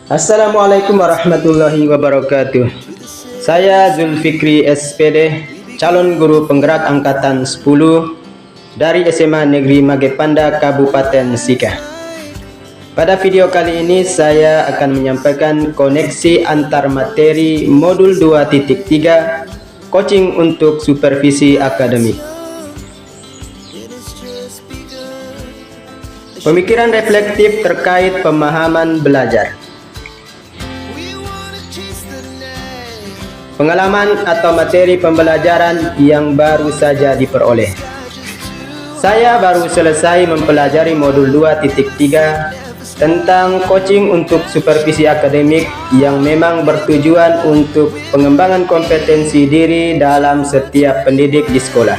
Assalamualaikum warahmatullahi wabarakatuh. Saya Zulfikri SPD, calon guru penggerak angkatan 10 dari SMA Negeri Magepanda, Kabupaten Sika. Pada video kali ini saya akan menyampaikan koneksi antar materi modul 2.3 coaching untuk supervisi akademik. Pemikiran reflektif terkait pemahaman belajar. Pengalaman atau materi pembelajaran yang baru saja diperoleh. Saya baru selesai mempelajari modul 2.3 tentang coaching untuk supervisi akademik yang memang bertujuan untuk pengembangan kompetensi diri dalam setiap pendidik di sekolah.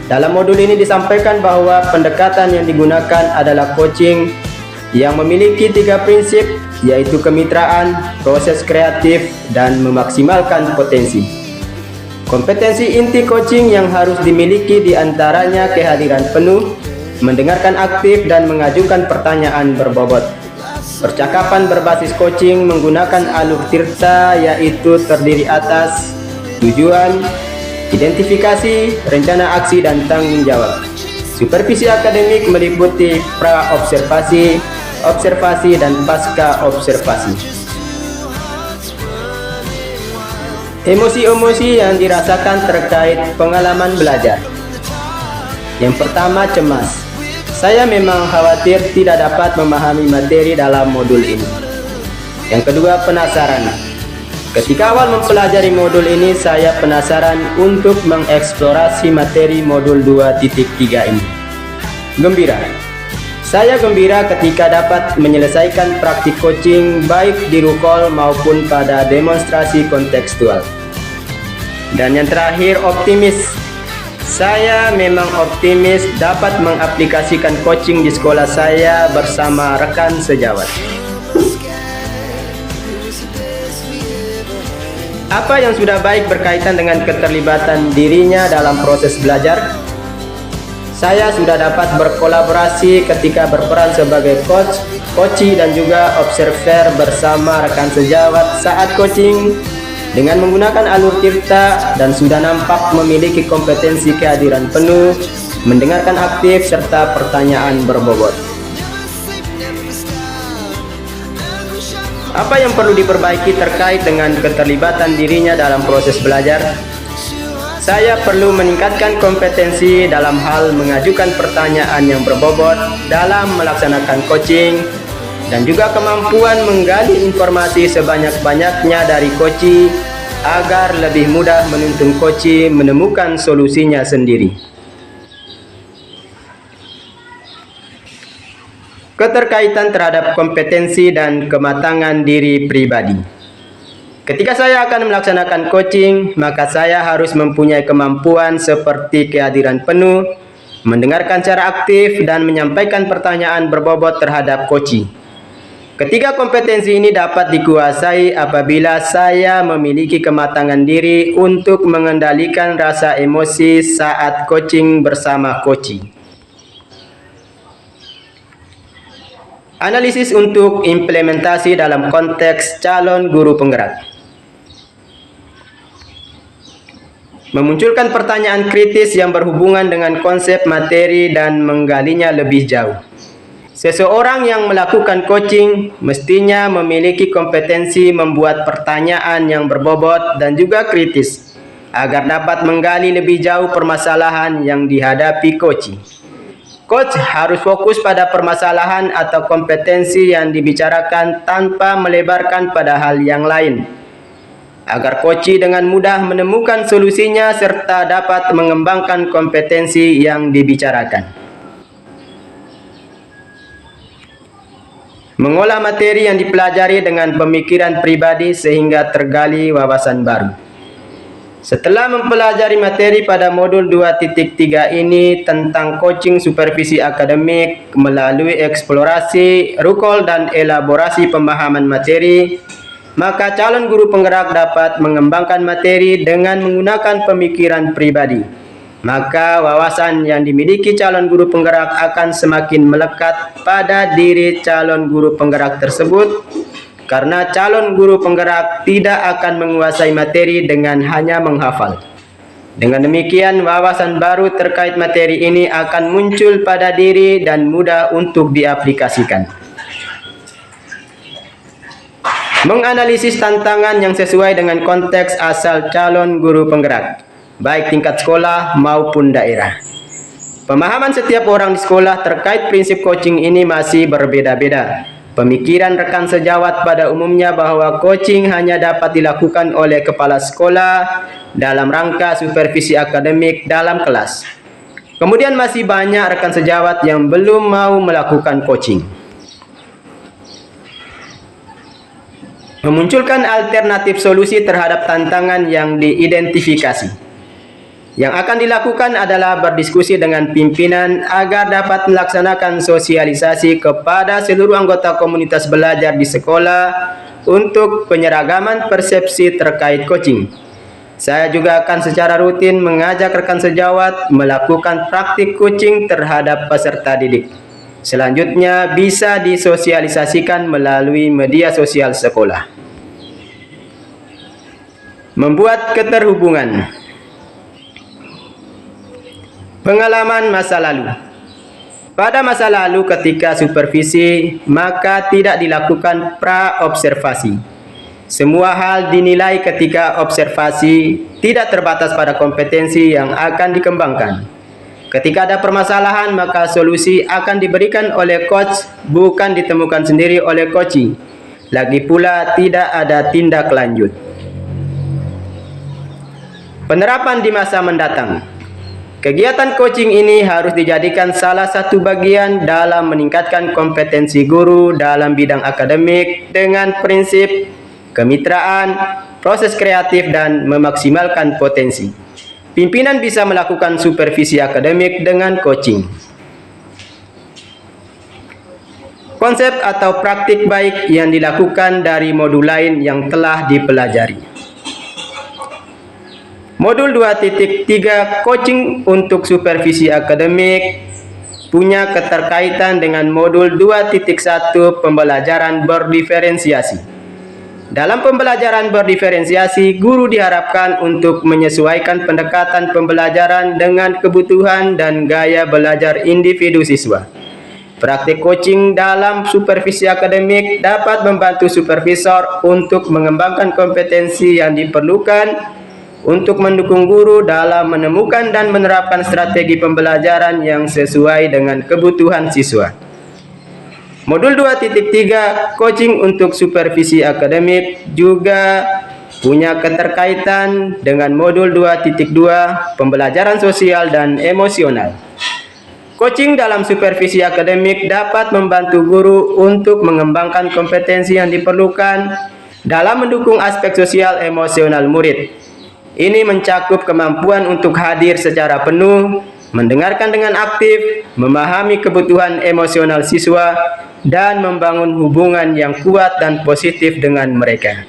Dalam modul ini disampaikan bahwa pendekatan yang digunakan adalah coaching yang memiliki 3 prinsip, yaitu kemitraan, proses kreatif, dan memaksimalkan potensi. Kompetensi inti coaching yang harus dimiliki diantaranya kehadiran penuh, mendengarkan aktif dan mengajukan pertanyaan berbobot. Percakapan berbasis coaching menggunakan alur tirta, yaitu terdiri atas tujuan, identifikasi, rencana aksi, dan tanggung jawab. Supervisi akademik meliputi pra-observasi, observasi, dan pasca observasi. Emosi-emosi yang dirasakan terkait pengalaman belajar. Yang pertama, cemas. Saya memang khawatir tidak dapat memahami materi dalam modul ini. Yang kedua, penasaran. Ketika awal mempelajari modul ini, saya penasaran untuk mengeksplorasi materi modul 2.3 ini. Gembira. Saya gembira ketika dapat menyelesaikan praktik coaching baik di rukol maupun pada demonstrasi kontekstual. Dan yang terakhir, optimis. Saya memang optimis dapat mengaplikasikan coaching di sekolah saya bersama rekan sejawat. Apa yang sudah baik berkaitan dengan keterlibatan dirinya dalam proses belajar? Saya sudah dapat berkolaborasi ketika berperan sebagai coach, coachee, dan juga observer bersama rekan sejawat saat coaching dengan menggunakan alur tirta, dan sudah nampak memiliki kompetensi kehadiran penuh, mendengarkan aktif, serta pertanyaan berbobot. Apa yang perlu diperbaiki terkait dengan keterlibatan dirinya dalam proses belajar? Saya perlu meningkatkan kompetensi dalam hal mengajukan pertanyaan yang berbobot dalam melaksanakan coaching, dan juga kemampuan menggali informasi sebanyak-banyaknya dari coachee agar lebih mudah menuntun coachee menemukan solusinya sendiri. Keterkaitan terhadap kompetensi dan kematangan diri pribadi. Ketika saya akan melaksanakan coaching, maka saya harus mempunyai kemampuan seperti kehadiran penuh, mendengarkan secara aktif, dan menyampaikan pertanyaan berbobot terhadap coachee. Ketiga kompetensi ini dapat dikuasai apabila saya memiliki kematangan diri untuk mengendalikan rasa emosi saat coaching bersama coachee. Analisis untuk implementasi dalam konteks calon guru penggerak. Memunculkan pertanyaan kritis yang berhubungan dengan konsep materi dan menggalinya lebih jauh. Seseorang yang melakukan coaching mestinya memiliki kompetensi membuat pertanyaan yang berbobot dan juga kritis agar dapat menggali lebih jauh permasalahan yang dihadapi coachee. Coach harus fokus pada permasalahan atau kompetensi yang dibicarakan tanpa melebarkan pada hal yang lain, agar coachee dengan mudah menemukan solusinya serta dapat mengembangkan kompetensi yang dibicarakan. Mengolah materi yang dipelajari dengan pemikiran pribadi sehingga tergali wawasan baru. Setelah mempelajari materi pada modul 2.3 ini tentang coaching supervisi akademik melalui eksplorasi, rukol, dan elaborasi pemahaman materi, maka calon guru penggerak dapat mengembangkan materi dengan menggunakan pemikiran pribadi. Maka wawasan yang dimiliki calon guru penggerak akan semakin melekat pada diri calon guru penggerak tersebut karena calon guru penggerak tidak akan menguasai materi dengan hanya menghafal. Dengan demikian, wawasan baru terkait materi ini akan muncul pada diri dan mudah untuk diaplikasikan. Menganalisis tantangan yang sesuai dengan konteks asal calon guru penggerak, baik tingkat sekolah maupun daerah. Pemahaman setiap orang di sekolah terkait prinsip coaching ini masih berbeda-beda. Pemikiran rekan sejawat pada umumnya bahwa coaching hanya dapat dilakukan oleh kepala sekolah dalam rangka supervisi akademik dalam kelas. Kemudian masih banyak rekan sejawat yang belum mau melakukan coaching. Memunculkan alternatif solusi terhadap tantangan yang diidentifikasi. Yang akan dilakukan adalah berdiskusi dengan pimpinan agar dapat melaksanakan sosialisasi kepada seluruh anggota komunitas belajar di sekolah untuk penyeragaman persepsi terkait coaching. Saya juga akan secara rutin mengajak rekan sejawat melakukan praktik coaching terhadap peserta didik. Selanjutnya bisa disosialisasikan melalui media sosial sekolah. Membuat keterhubungan. Pengalaman masa lalu. Pada masa lalu ketika supervisi, maka tidak dilakukan pra-observasi. Semua hal dinilai ketika observasi, tidak terbatas pada kompetensi yang akan dikembangkan. Ketika ada permasalahan, maka solusi akan diberikan oleh coach, bukan ditemukan sendiri oleh coachee. Lagi pula tidak ada tindak lanjut. Penerapan di masa mendatang. Kegiatan coaching ini harus dijadikan salah satu bagian dalam meningkatkan kompetensi guru dalam bidang akademik dengan prinsip kemitraan, proses kreatif, dan memaksimalkan potensi. Pimpinan bisa melakukan supervisi akademik dengan coaching. Konsep atau praktik baik yang dilakukan dari modul lain yang telah dipelajari. Modul 2.3 coaching untuk supervisi akademik punya keterkaitan dengan modul 2.1 pembelajaran berdiferensiasi. Dalam pembelajaran berdiferensiasi, guru diharapkan untuk menyesuaikan pendekatan pembelajaran dengan kebutuhan dan gaya belajar individu siswa. Praktik coaching dalam supervisi akademik dapat membantu supervisor untuk mengembangkan kompetensi yang diperlukan untuk mendukung guru dalam menemukan dan menerapkan strategi pembelajaran yang sesuai dengan kebutuhan siswa. Modul 2.3 coaching untuk supervisi akademik juga punya keterkaitan dengan modul 2.2 pembelajaran sosial dan emosional. Coaching dalam supervisi akademik dapat membantu guru untuk mengembangkan kompetensi yang diperlukan dalam mendukung aspek sosial emosional murid. Ini mencakup kemampuan untuk hadir secara penuh, mendengarkan dengan aktif, memahami kebutuhan emosional siswa, dan membangun hubungan yang kuat dan positif dengan mereka.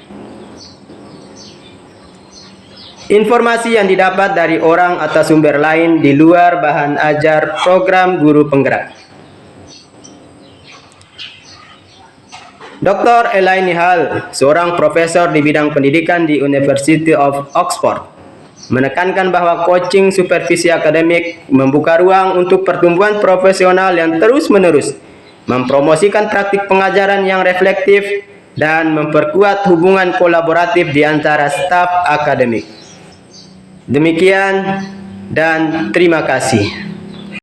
Informasi yang didapat dari orang atau sumber lain di luar bahan ajar program guru penggerak. Dr. Elaine Hall, seorang profesor di bidang pendidikan di University of Oxford, menekankan bahwa coaching supervisi akademik membuka ruang untuk pertumbuhan profesional yang terus-menerus, mempromosikan praktik pengajaran yang reflektif, dan memperkuat hubungan kolaboratif di antara staf akademik. Demikian dan terima kasih.